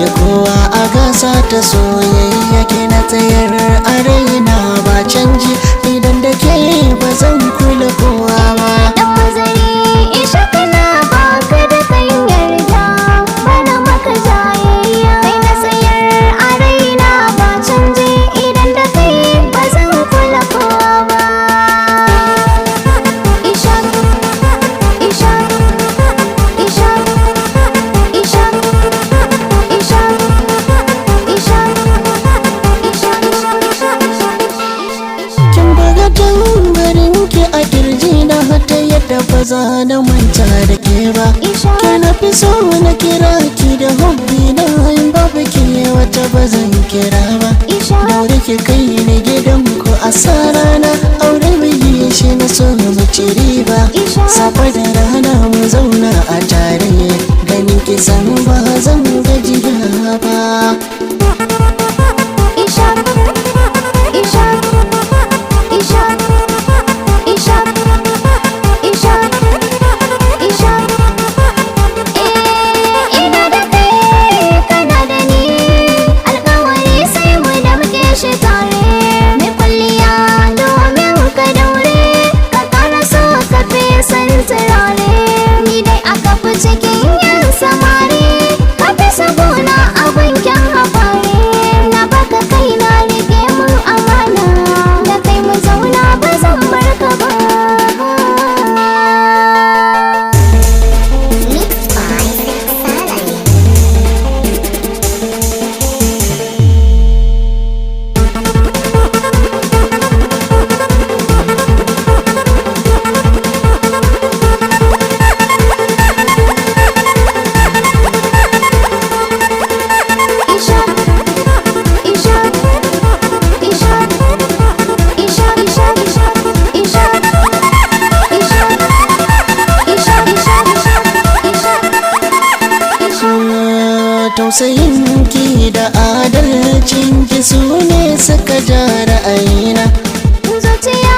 rage kowa a gasa ta soyayya ke na tsayar a raina ba canji idan da ke ba zan kula kowa ba. Dan mazari isha kana baka da kan yarda bana maka jayayya kai na sayar a raina ba canji idan da kai ba zan kula kowa ba. Isha isha isha isha isha isha Kin buga tambarin ki a kirji na hata yadda ba za na manta da ke ba. Ke na fi so na kira ki da hobbi na in babu ki wata ba zan kira ba. Daure ki kai ni gidan ku a sa rana aure biyi shi na so mu ci riba. Safa da rana mu zauna a tare ganin ki san ba zan gajiya ba. Isha isha isha isha isha isha ina da kai kana da ni alƙawari sai mu da muke shi tare mai kwalliya domin ka daure ka ƙara so ka fi san turare ni dai aka fi cikin yan samari ka fi sabona abin kyan hafare na baka kai na rike mun amana da kai mu zauna ba zan bar ka ba. Isha isha isha isha isha isha isha isha Tausayin ki da adalcin ki su ne suka ja ra'ayina. zuciya